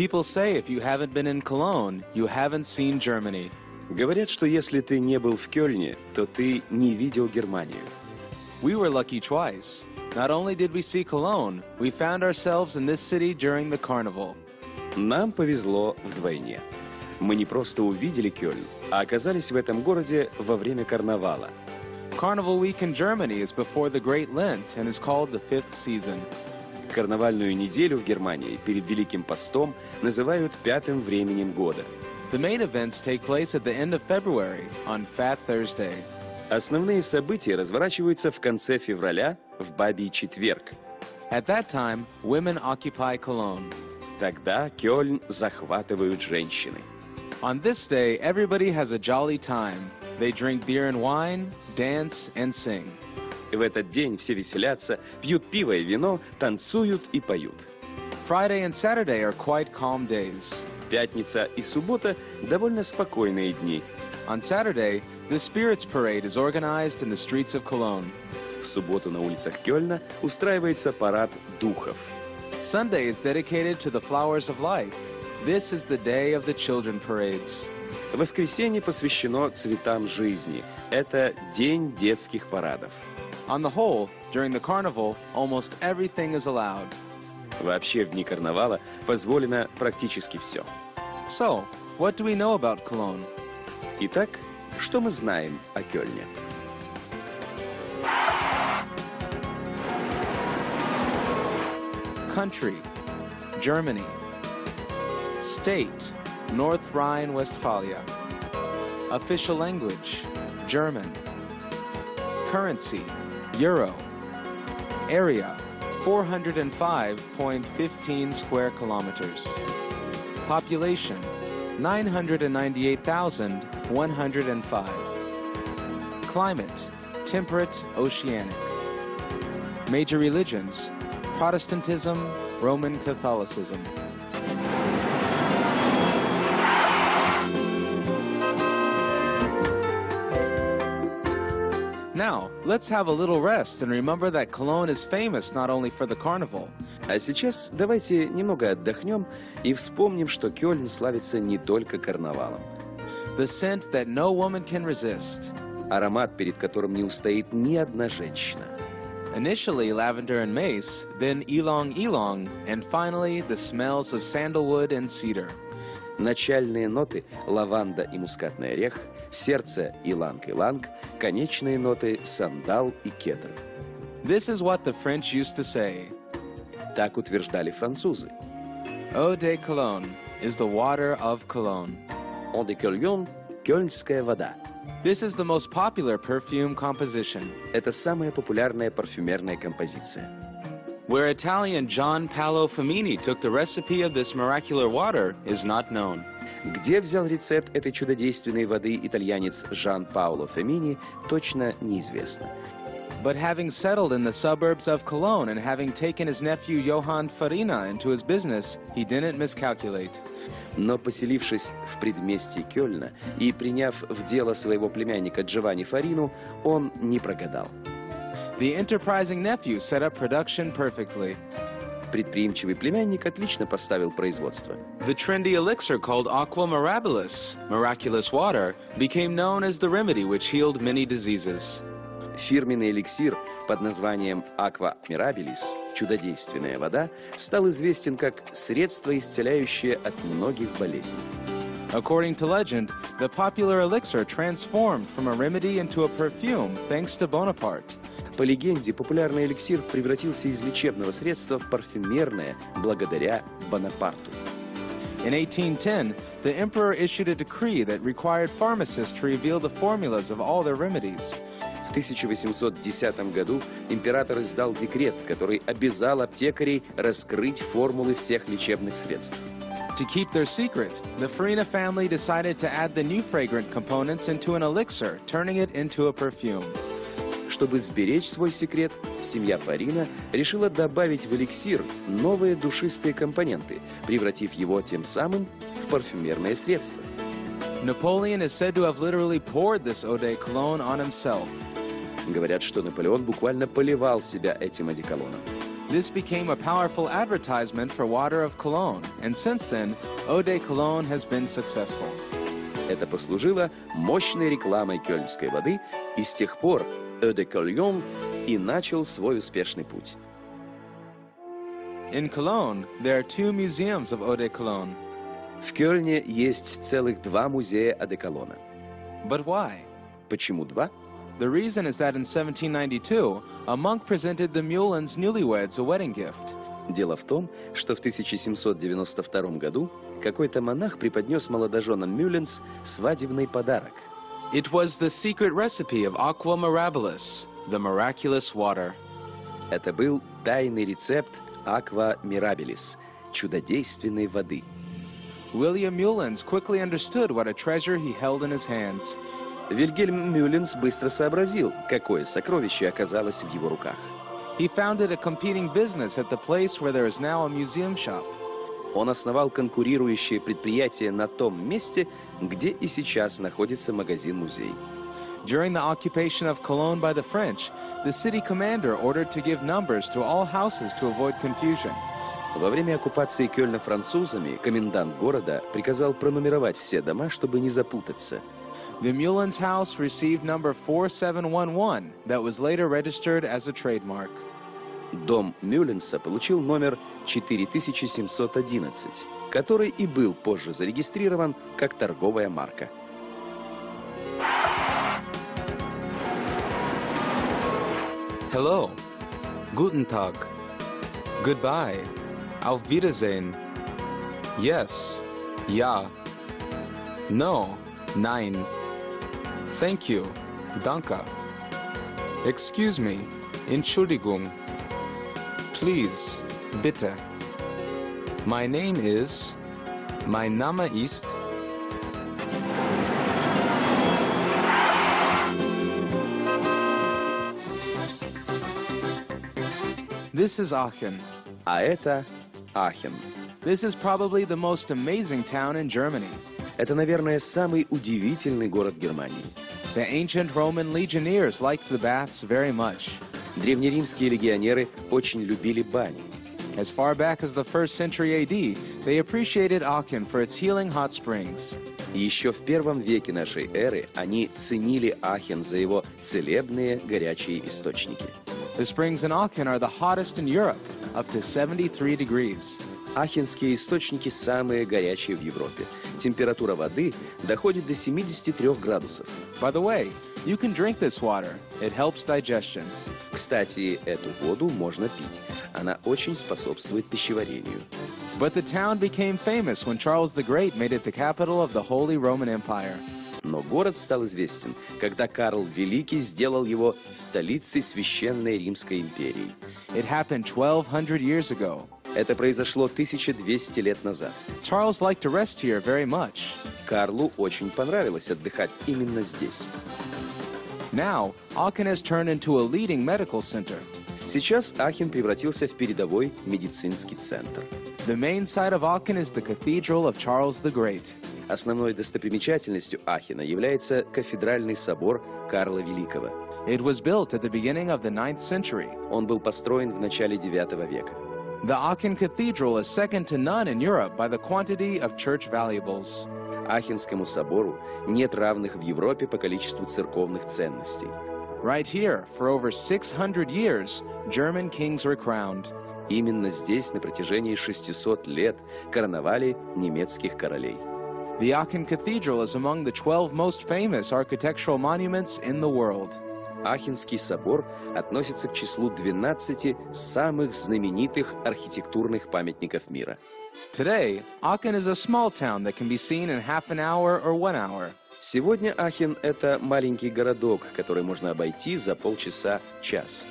People say if you haven't been in Cologne, you haven't seen Germany. Говорят, что если ты не был в Кёльне, то ты не видел Германию. We were lucky twice. Not only did we see Cologne, we found ourselves in this city during the carnival. Нам повезло вдвойне. Мы не просто увидели Кёльн, а оказались в этом городе во время карнавала. Carnival week in Germany is before the Great Lent and is called the fifth season. Карнавальную неделю в Германии перед Великим постом называют пятым временем года. The main events take place at the end of February, on Fat Thursday. Основные события разворачиваются в конце февраля, в Бабий четверг. At that time, women occupy Cologne. Тогда Кёльн захватывают женщины. On this day, everybody has a jolly time. They drink beer and wine, dance and sing. В этот день все веселятся, пьют пиво и вино, танцуют и поют. Friday and Saturday are quite calm days. Пятница и суббота – довольно спокойные дни. On Saturday, the Spirits Parade is organized in the streets of Cologne. В субботу на улицах Кёльна устраивается парад духов. Sunday is dedicated to the flowers of life. This is the day of the children parades. Воскресенье посвящено цветам жизни. Это день детских парадов. On the whole, during the carnival, almost everything is allowed. Вообще, в дни карнавала позволено практически все. So, what do we know about Cologne? Итак, что мы знаем о Кёльне? Country, Germany. State, North Rhine-Westphalia. Official language, German. Currency, Euro. Area, 405.15 square kilometers. Population, 998,105. Climate, temperate oceanic. Major religions, Protestantism, Roman Catholicism. Now, let's have a little rest and remember that Cologne is famous not only for the carnival. А сейчас давайте немного отдохнем и вспомним, что Кёльн славится не только карнавалом. The scent that no woman can resist. Аромат, перед которым не устоит ни одна женщина. Initially lavender and mace, then ylang ylang, and finally the smells of sandalwood and cedar. Начальные ноты – лаванда и мускатный орех, сердце – иланг-иланг, конечные ноты – сандал и кедр. This is what the French used to say. Так утверждали французы. Eau de Cologne is the water of Cologne. Eau de Cologne – кёльнская вода. This is the most popular perfume composition. Это самая популярная парфюмерная композиция. Where Italian John Paolo Femini took the recipe of this miraculous water is not known. Где взял рецепт этой чудодейственной воды итальянец Жан Паоло Фемини, точно неизвестно. But having settled in the suburbs of Cologne and having taken his nephew Johann Farina into his business, he didn't miscalculate. Но поселившись в предместье Кёльна и приняв в дело своего племянника Джованни Фарину, он не прогадал. The enterprising nephew set up production perfectly. Предприимчивый племянник отлично поставил производство. The trendy elixir called Aqua Mirabilis, miraculous water, became known as the remedy which healed many diseases. Фирменный эликсир под названием Aqua Mirabilis, чудодейственная вода, стал известен как средство, исцеляющее от многих болезней. According to legend, the popular elixir transformed from a remedy into a perfume thanks to Bonaparte. По легенде, популярный эликсир превратился из лечебного средства в парфюмерное благодаря Бонапарту. In 1810, the emperor issued a decree that required pharmacists to reveal the formulas of all their remedies. В 1810 году император издал декрет, который обязал аптекарей раскрыть формулы всех лечебных средств. To keep their secret, the Farina family decided to add the new fragrant components into an elixir, turning it into a perfume. Чтобы сберечь свой секрет, семья Фарина решила добавить в эликсир новые душистые компоненты, превратив его тем самым в парфюмерное средство. Napoleon is said to have literally poured this eau de Cologne on himself. Говорят, что Наполеон буквально поливал себя этим одеколоном. This became a powerful advertisement for water of Cologne, and since then, Eau de Cologne has been successful. Это послужило мощной рекламой кёльнской воды, и с тех пор Eau de Cologne и начал свой успешный путь. In Cologne, there are 2 museums of Eau de Cologne. В Кёльне есть целых 2 музея одеколона. But why? Почему 2? The reason is that in 1792, a monk presented the Muhlens newlyweds a wedding gift. Дело в том, что в 1792 году какой-то монах преподнес молодоженам Мюлленс свадебный подарок. It was the secret recipe of aqua mirabilis, the miraculous water. Это был тайный рецепт aqua mirabilis, чудодейственной воды. William Muhlens quickly understood what a treasure he held in his hands. Вильгельм Мюлленс быстро сообразил, какое сокровище оказалось в его руках. He founded a competing business at the place where there is now a museum shop. Он основал конкурирующее предприятие на том месте, где и сейчас находится магазин-музей. During the occupation of Cologne by the French, the city commander ordered to give numbers to all houses to avoid confusion. Во время оккупации Кёльна французами комендант города приказал пронумеровать все дома, чтобы не запутаться. The Muhlens house received number 4711 that was later registered as a trademark. Дом Мюлленса получил номер 4711, который и был позже зарегистрирован как торговая марка. Hello. Guten Tag. Goodbye. Auf Wiedersehen. Yes. Ja. No. Nein. Thank you. Danke. Excuse me. Entschuldigung. Please. Bitte. My name is. Mein Name ist. This is Aachen. А это Ахен. This is probably the most amazing town in Germany. Это, наверное, самый удивительный город Германии. The ancient Roman legionnaires liked the baths very much. Древнеримские легионеры очень любили бани. As far back as the 1st century AD, they appreciated Aachen for its healing hot springs. И еще в 1 веке нашей эры они ценили Ахен за его целебные горячие источники. The springs in Aachen are the hottest in Europe, up to 73 degrees. Ахенские источники самые горячие в Европе. Температура воды доходит до 73 градусов. By the way, you can drink this water. It helps digestion. Кстати, эту воду можно пить. Она очень способствует пищеварению. But the town became famous when Charles the Great made it the capital of the Holy Roman Empire. Но город стал известен, когда Карл Великий сделал его столицей Священной Римской империи. It happened 1200 years ago. Это произошло 1200 лет назад. Charles liked to rest here very much. Карлу очень понравилось отдыхать именно здесь. Now, Aachen has turned into a leading medical center. Сейчас Ахен превратился в передовой медицинский центр. The main site of Aachen is the Cathedral of Charles the Great. Основной достопримечательностью Ахена является кафедральный собор Карла Великого. It was built at the beginning of the 9th century. Он был построен в начале IX века. The Aachen Cathedral is second to none in Europe by the quantity of church valuables. Ахенскому собору нет равных в Европе по количеству церковных ценностей. Right here, for over 600 years, German kings were crowned. Именно здесь на протяжении 600 лет короновали немецких королей. The Aachen Cathedral is among the 12 most famous architectural monuments in the world. Ахенский собор относится к числу 12 самых знаменитых архитектурных памятников мира. Today, Aachen is a small town that can be seen in half an hour or 1 hour. Сегодня Ахен – это маленький городок, который можно обойти за полчаса-час.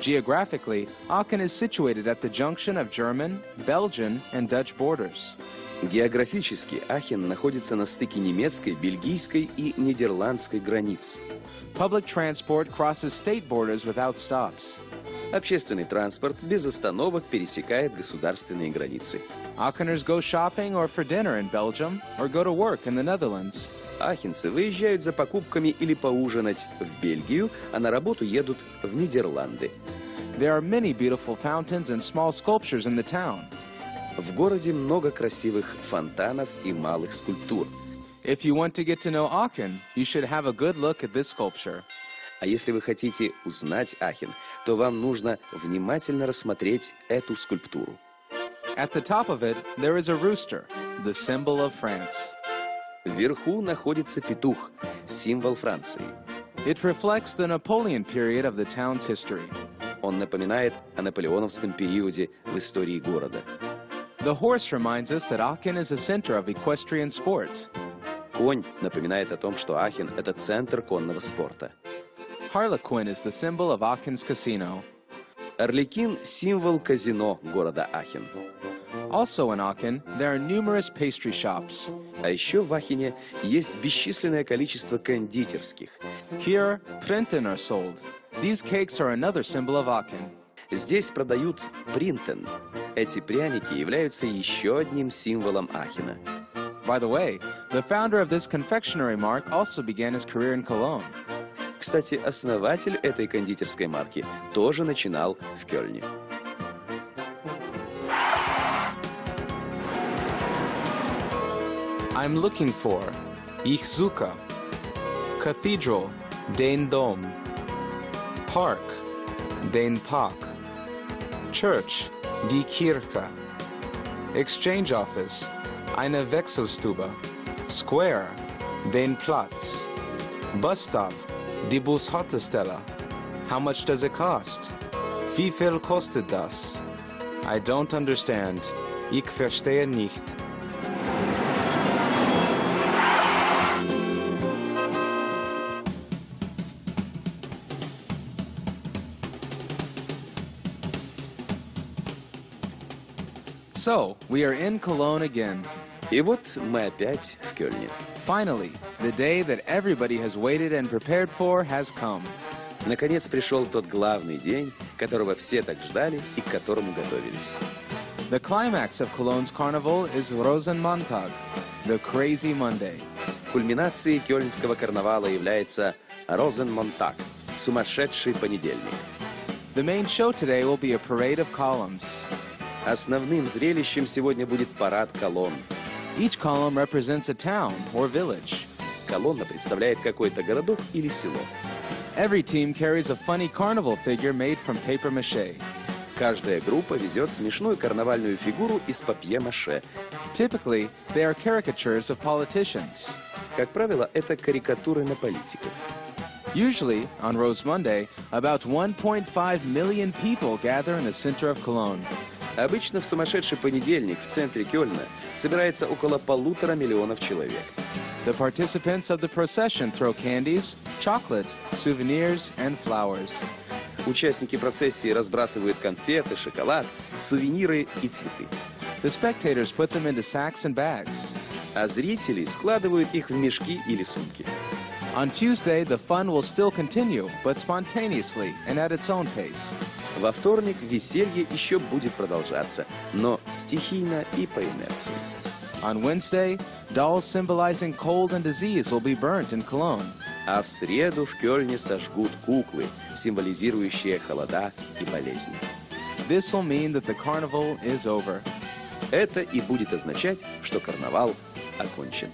Geographically, Aachen is situated at the junction of German, Belgian, and Dutch borders. Географически Ахен находится на стыке немецкой, бельгийской и нидерландской границ. Public transport crosses state borders without stops. Общественный транспорт без остановок пересекает государственные границы. Aacheners go shopping or for dinner in Belgium or go to work in the Netherlands. Ахенцы выезжают за покупками или поужинать в Бельгию, а на работу едут в Нидерланды. There are many beautiful fountains and small sculptures in the town. В городе много красивых фонтанов и малых скульптур. If you want to get to know Aachen, you should have a good look at this sculpture. А если вы хотите узнать Ахен, то вам нужно внимательно рассмотреть эту скульптуру. At the top of it, there is a rooster, the symbol of France. Вверху находится петух, символ Франции. It reflects the Napoleon period of the town's history. Он напоминает о наполеоновском периоде в истории города. The horse reminds us that Aachen is a center of equestrian sport. Конь напоминает о том, что Ахен – это центр конного спорта. Harlequin is the symbol of Aachen's casino. Арлекин – символ казино города Ахен. Also in Aachen, there are numerous pastry shops. А еще в Ахене есть бесчисленное количество кондитерских. Here, Printen are sold. These cakes are another symbol of Aachen. Здесь продают принтен. Эти пряники являются еще одним символом Ахена. By the way, the founder of this confectionery mark also began his career in Cologne. Кстати, основатель этой кондитерской марки тоже начинал в Кёльне. I'm looking for Ich suche. Cathedral, den Dom. Park, den Park. Church, die Kirche. Exchange office, eine Wechselstube. Square, den Platz. Bus stop, die Bushaltestelle. How much does it cost? Wie viel kostet das? I don't understand. Ich verstehe nicht. So, we are in Cologne again. И вот мы опять в Кёльне. Finally, the day that everybody has waited and prepared for has come. Наконец пришел тот главный день, которого все так ждали и к которому готовились. The climax of Cologne's carnival is Rosenmontag, the Crazy Monday. Кульминацией кёльнского карнавала является Розенмонтаг, сумасшедший понедельник. The main show today will be a parade of columns. Основным зрелищем сегодня будет парад колонн. Each column represents a town or village. Колонна представляет какой-то городок или село. Every team carries a funny carnival figure made from papier-mâché. Каждая группа везет смешную карнавальную фигуру из папье-маше. Typically, they are caricatures of politicians. Как правило, это карикатуры на политиков. Usually, on Rose Monday, about 1.5 million people gather in the center of Cologne. Обычно в сумасшедший понедельник в центре Кёльна собирается около 1,5 миллиона человек. The participants of the procession throw candies, chocolate, souvenirs, and flowers. Участники процессии разбрасывают конфеты, шоколад, сувениры и цветы. The spectators put them into sacks and bags. А зрители складывают их в мешки или сумки. On Tuesday, the fun will still continue, but spontaneously and at its own pace. Во вторник веселье еще будет продолжаться, но стихийно и по инерции. On Wednesday, dolls symbolizing cold and disease will be burnt in Cologne. А в среду в Кёльне сожгут куклы, символизирующие холода и болезни. This will mean that the carnival is over. Это и будет означать, что карнавал окончен.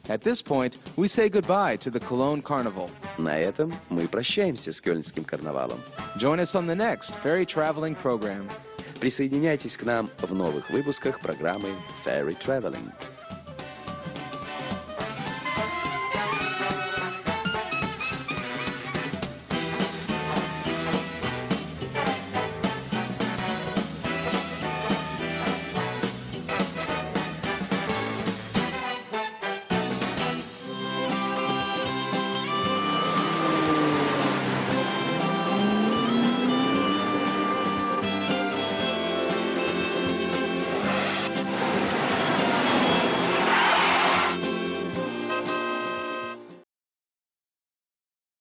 At this point, we say goodbye to the Cologne Carnival. На этом мы прощаемся с кёльнским карнавалом. Join us on the next ferry traveling program. Присоединяйтесь к нам в новых выпусках программы Ferry Traveling.